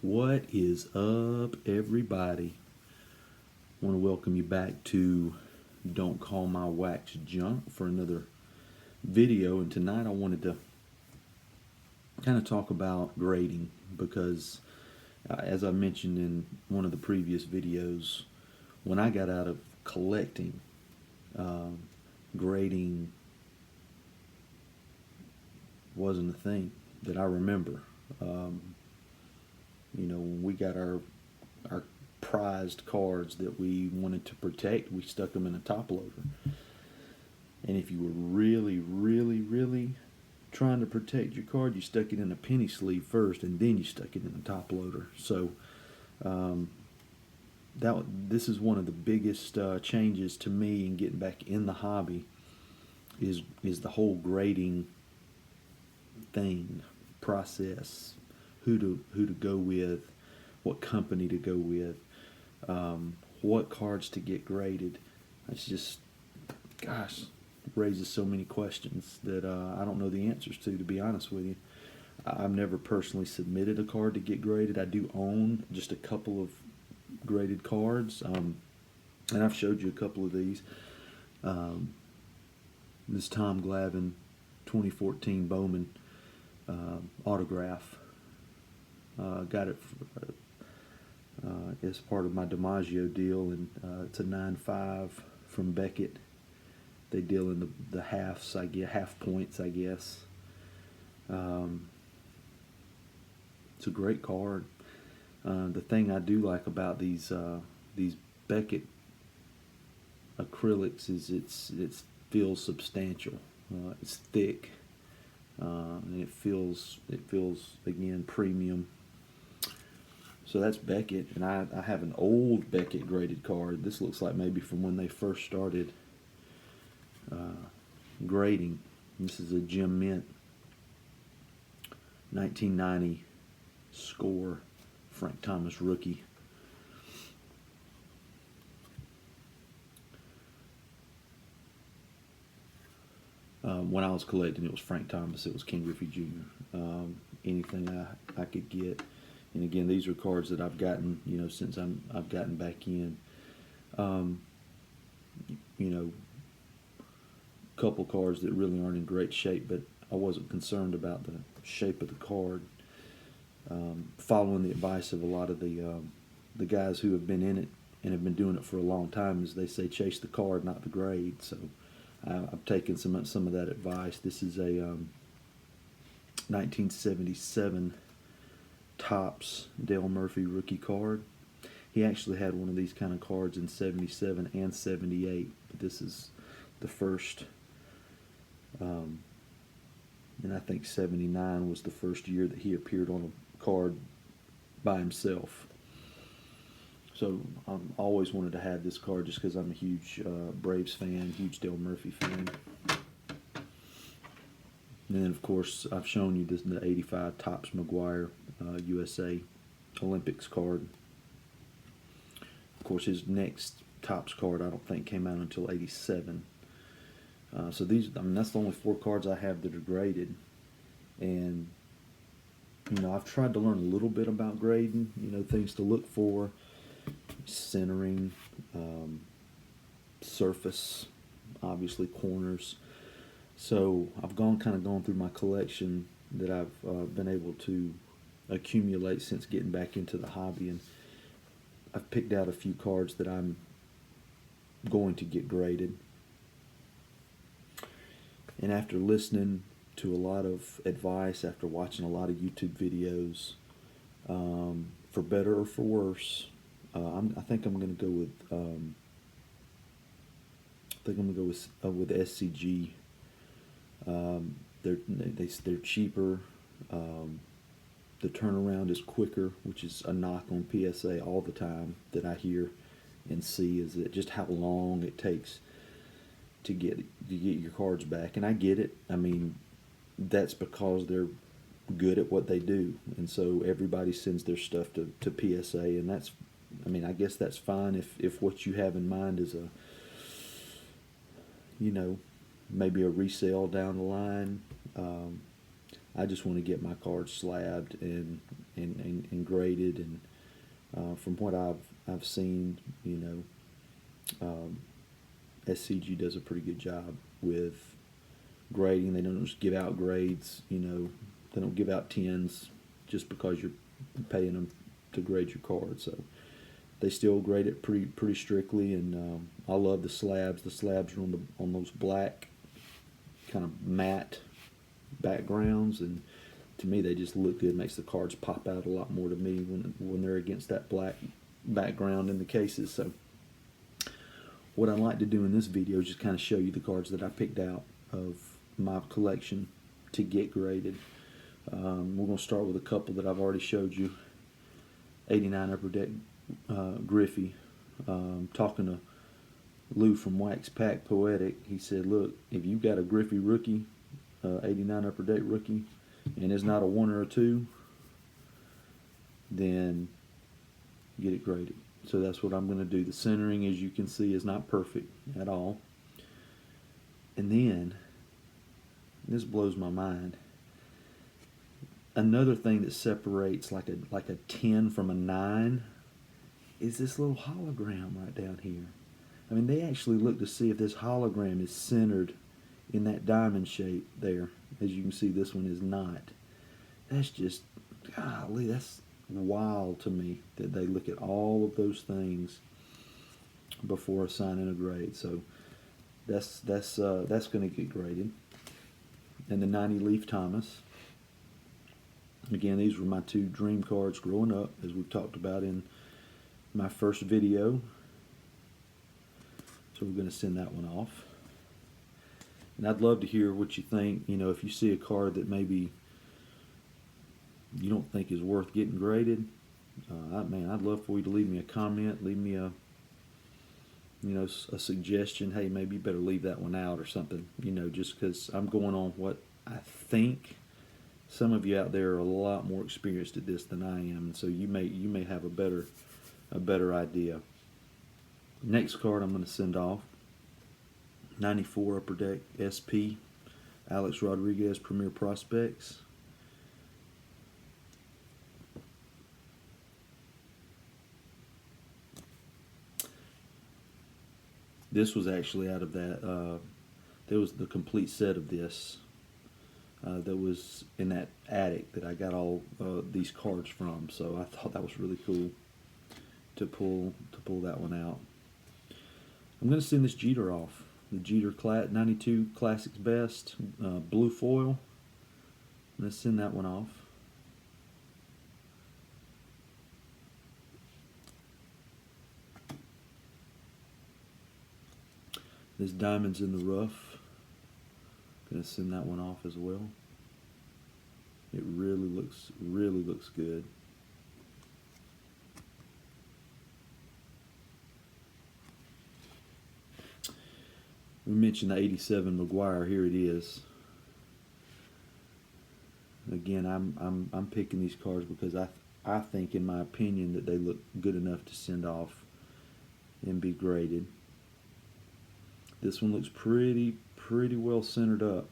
What is up, everybody? I want to welcome you back to Don't Call My Wax Junk for another video. And tonight I wanted to kind of talk about grading because, as I mentioned in one of the previous videos, when I got out of collecting, grading wasn't a thing that I remember. When we got our prized cards that we wanted to protect, we stuck them in a top loader. And if you were really, really, really trying to protect your card, you stuck it in a penny sleeve first, and then you stuck it in a top loader. So this is one of the biggest changes to me in getting back in the hobby is the whole grading thing, process, who to go with, what company to go with, what cards to get graded. It's just, gosh, it raises so many questions that I don't know the answers to be honest with you. I've never personally submitted a card to get graded. I do own just a couple of graded cards, and I've showed you a couple of these. This Tom Glavine 2014 Bowman autograph. Got it as part of my DiMaggio deal, and it's a 9.5 from Beckett. They deal in the halves, I guess, half points, I guess. It's a great card. The thing I do like about these Beckett acrylics is it feels substantial. It's thick, and it feels again premium. So that's Beckett, and I have an old Beckett graded card. This looks like maybe from when they first started grading. This is a Gem Mint 1990 score, Frank Thomas rookie. When I was collecting, it was Frank Thomas. It was King Griffey Jr. Anything I could get. And again, these are cards that I've gotten, since I've gotten back in. Couple cards that really aren't in great shape, but I wasn't concerned about the shape of the card. Following the advice of a lot of the guys who have been in it and have been doing it for a long time, as they say, chase the card, not the grade. So I've taken some of that advice. This is a 1977 Topps Dale Murphy rookie card. He actually had one of these kind of cards in 77 and 78, but this is the first, and I think 79 was the first year that he appeared on a card by himself. So I've always wanted to have this card just because I'm a huge Braves fan, huge Dale Murphy fan. And then, of course, I've shown you the 85 Topps McGuire USA Olympics card. Of course, his next Topps card I don't think came out until 87. So that's the only 4 cards I have that are graded. And, I've tried to learn a little bit about grading, things to look for, centering, surface, obviously corners. So I've gone through my collection that I've been able to accumulate since getting back into the hobby, and I've picked out a few cards that I'm going to get graded. And after listening to a lot of advice, after watching a lot of YouTube videos, for better or for worse, I think I'm going to go with SCG. They're cheaper. The turnaround is quicker, which is a knock on PSA all the time that I hear and see, is that just how long it takes to get your cards back. And I get it. I mean, that's because they're good at what they do, and so everybody sends their stuff to PSA, and I guess that's fine if what you have in mind is maybe a resale down the line. I just want to get my cards slabbed and graded. And from what I've seen, SCG does a pretty good job with grading. They don't just give out grades. They don't give out 10s just because you're paying them to grade your card. So they still grade it pretty strictly. And I love the slabs. The slabs are on those black kind of matte backgrounds, and to me they just look good. Makes the cards pop out a lot more to me when they're against that black background in the cases. So what I'd like to do in this video is just kind of show you the cards that I picked out of my collection to get graded. We're going to start with a couple that I've already showed you. 89 Upper Deck Griffey. Talking to Lou from Wax Pack Poetic, he said, look, if you've got a Griffey rookie, 89 Upper Deck rookie, and it's not a 1 or a 2, then get it graded. So that's what I'm going to do. The centering, as you can see, is not perfect at all. And then, this blows my mind, another thing that separates like a 10 from a 9 is this little hologram right down here. I mean, they actually look to see if this hologram is centered in that diamond shape there. As you can see, this one is not. That's just, golly, that's wild to me that they look at all of those things before assigning a grade. So that's going to get graded. And the 90 Leaf Thomas. Again, these were my 2 dream cards growing up, as we've talked about in my first video. So we're going to send that one off. And I'd love to hear what you think. If you see a card that maybe you don't think is worth getting graded, I'd love for you to leave me a comment, leave me a suggestion. Hey, maybe you better leave that one out or something. Just because I'm going on what I think. Some of you out there are a lot more experienced at this than I am, and so you may have a better idea. Next card I'm going to send off, 94 Upper Deck SP, Alex Rodriguez Premier Prospects. This was actually out of that. There was the complete set of this that was in that attic that I got all these cards from. So I thought that was really cool to pull that one out. I'm going to send this Jeter off. The Jeter 92 Classics Best blue foil. I'm going to send that one off. This Diamonds in the Rough. Going to send that one off as well. It really looks good. We mentioned the 87 McGuire. Here it is. Again, I'm picking these cards because I think, in my opinion, that they look good enough to send off and be graded. This one looks pretty well centered up.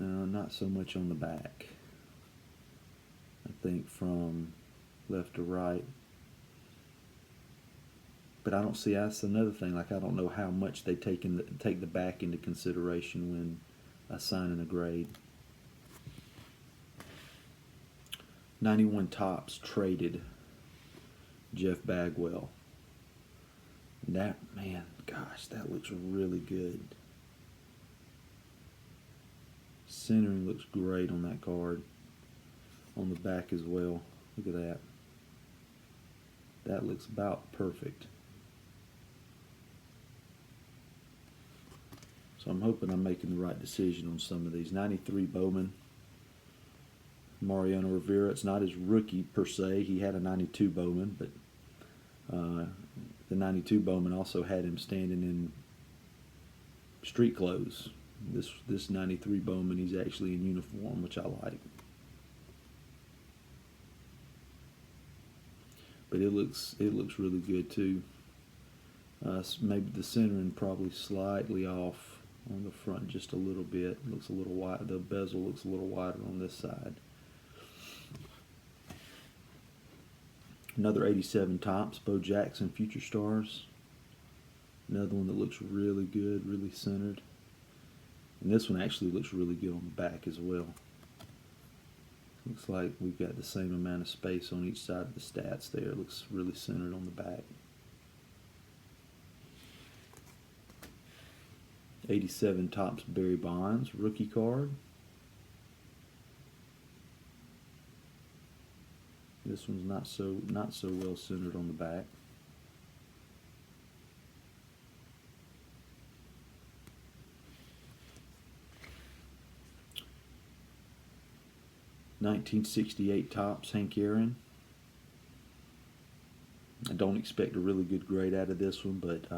Not so much on the back. I think from left to right. But I don't see, that's another thing, like I don't know how much they take the back into consideration when assigning a grade. 91 Topps Traded, Jeff Bagwell. That, man, gosh, that looks really good. Centering looks great on that card. On the back as well. Look at that. That looks about perfect. So I'm hoping I'm making the right decision on some of these. 93 Bowman, Mariano Rivera. It's not his rookie per se. He had a 92 Bowman, but the 92 Bowman also had him standing in street clothes. This 93 Bowman, he's actually in uniform, which I like. But it looks really good too. Maybe the centering probably slightly off on the front just a little bit. Looks a little wide. The bezel looks a little wider on this side. Another 87 Tops, Bo Jackson Future Stars. Another one that looks really good, really centered. And this one actually looks really good on the back as well. Looks like we've got the same amount of space on each side of the stats there. It looks really centered on the back. 87 Tops Barry Bonds rookie card. This one's not so well centered on the back. '68 Tops Hank Aaron. I don't expect a really good grade out of this one, but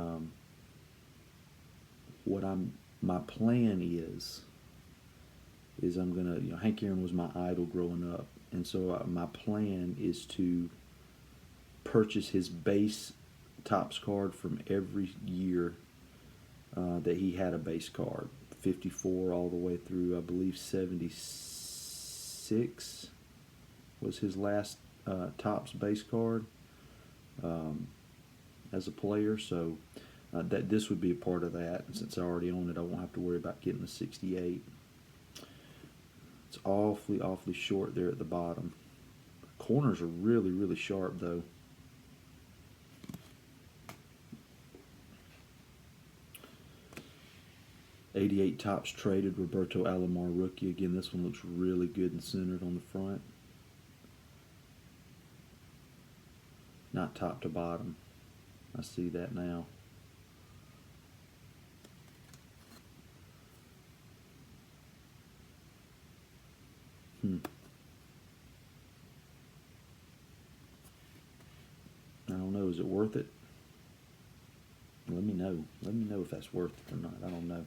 my plan is I'm gonna, Hank Aaron was my idol growing up, and so my plan is to purchase his base Tops card from every year that he had a base card, 54 all the way through, I believe 76 was his last Tops base card as a player. So that this would be a part of that. And since I already own it, I won't have to worry about getting the 68. It's awfully short there at the bottom. Corners are really sharp though. '88 Tops Traded Roberto Alomar rookie. Again, this one looks really good and centered on the front. Not top to bottom. I see that now. I don't know. Is it worth it? Let me know. Let me know if that's worth it or not. I don't know.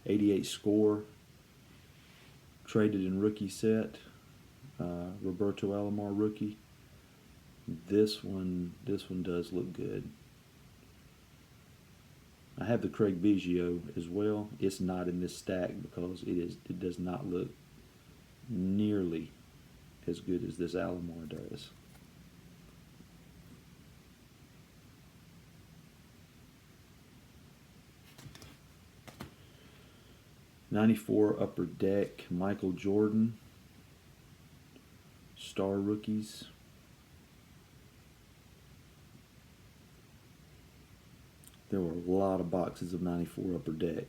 88 Score. Traded in rookie set. Roberto Alomar rookie. This one does look good. I have the Craig Biggio as well. It's not in this stack because it does not look nearly as good as this Alomar does. '94 Upper Deck Michael Jordan Star Rookies. There were a lot of boxes of '94 Upper Deck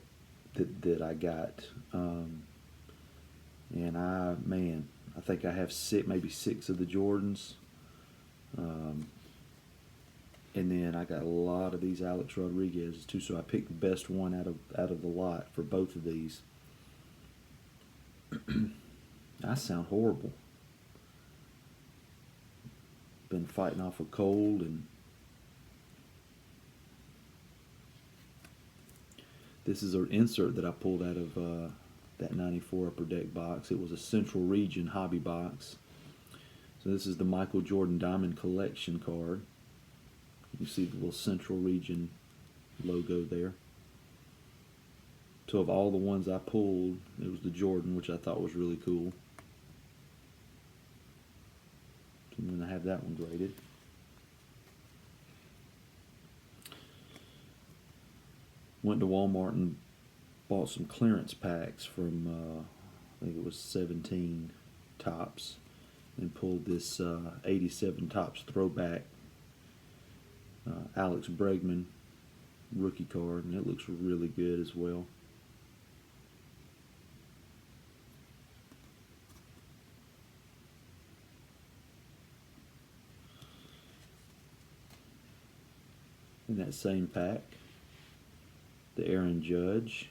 that I got, and I think I have maybe six of the Jordans, and then I got a lot of these Alex Rodriguez's too. So I picked the best one out of the lot for both of these. I sound horrible. Been fighting off a cold, and this is an insert that I pulled out of that '94 Upper Deck box. It was a Central Region hobby box. So this is the Michael Jordan Diamond Collection card. You see the little Central Region logo there. So of all the ones I pulled, it was the Jordan, which I thought was really cool. So I'm going to have that one graded. Went to Walmart and bought some clearance packs from, I think it was 17 Tops, and pulled this 87 Tops throwback Alex Bregman rookie card, and it looks really good as well. In that same pack, the Aaron Judge,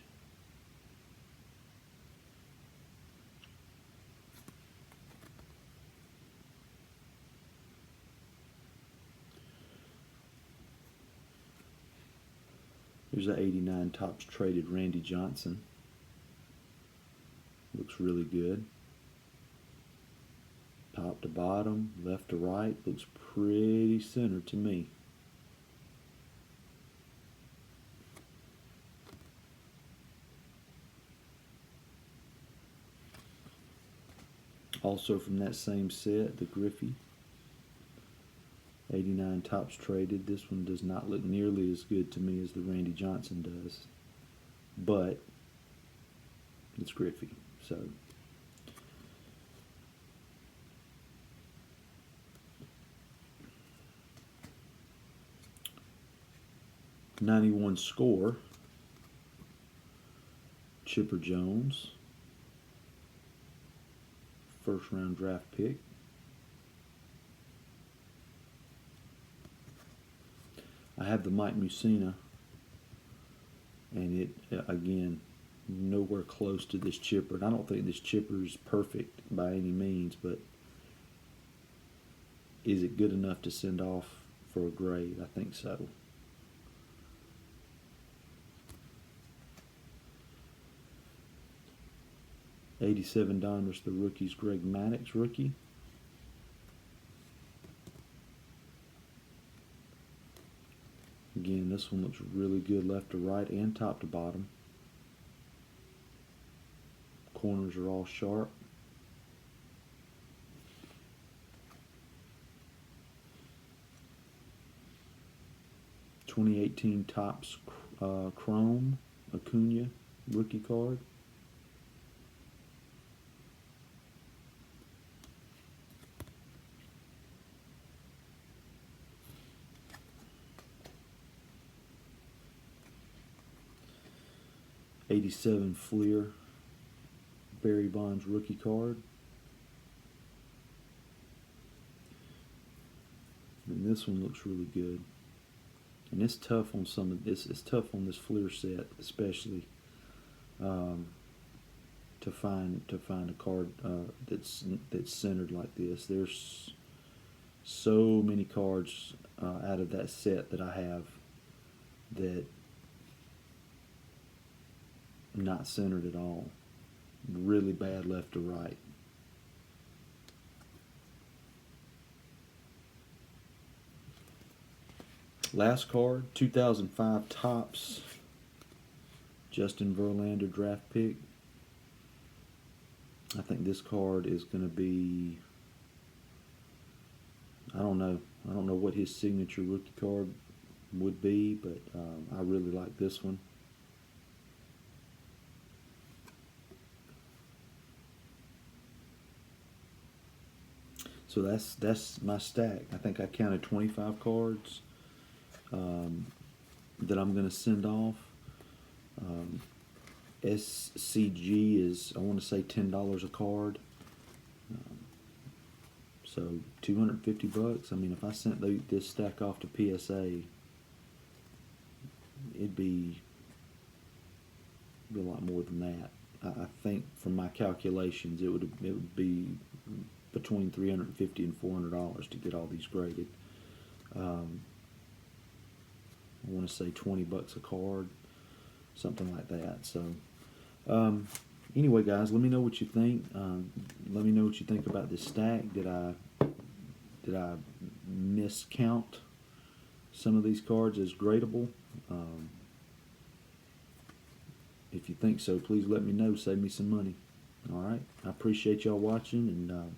here's the '89 Tops Traded Randy Johnson. Looks really good. Top to bottom, left to right, looks pretty centered to me. Also from that same set, the Griffey. 89 tops traded. This one does not look nearly as good to me as the Randy Johnson does, but it's Griffey. So '91 score, Chipper Jones, first round draft pick. I have the Mike Mussina, and it, again, nowhere close to this chipper. And I don't think this chipper is perfect by any means, but is it good enough to send off for a grade? I think so. '87 Donruss, the rookies, Greg Maddux rookie. Again, this one looks really good left to right and top to bottom. Corners are all sharp. '2018 Topps Chrome Acuna rookie card. '87 Fleer Barry Bonds rookie card. And this one looks really good. And it's tough on some of this. It's tough on this Fleer set, especially to find a card that's centered like this. There's so many cards out of that set that I have that not centered at all. Really bad left to right. Last card, 2005 Topps Justin Verlander draft pick. I think this card is going to be, I don't know what his signature rookie card would be, but I really like this one. So that's my stack. I think I counted 25 cards that I'm going to send off. SCG is, I want to say, $10 a card. So $250. I mean, if I sent this stack off to PSA, it'd be a lot more than that. I think from my calculations, it would be between $350 and $400 to get all these graded. I want to say $20 a card, something like that. So anyway, guys, let me know what you think. Let me know what you think about this stack. Did I miscount some of these cards as gradable? If you think so, please let me know. Save me some money. All right. I appreciate y'all watching, and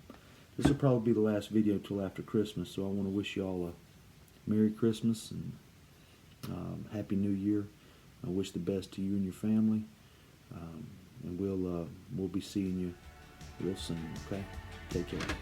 this will probably be the last video till after Christmas. So I want to wish y'all a Merry Christmas and Happy New Year. I wish the best to you and your family, and we'll be seeing you real soon. Okay. Take care.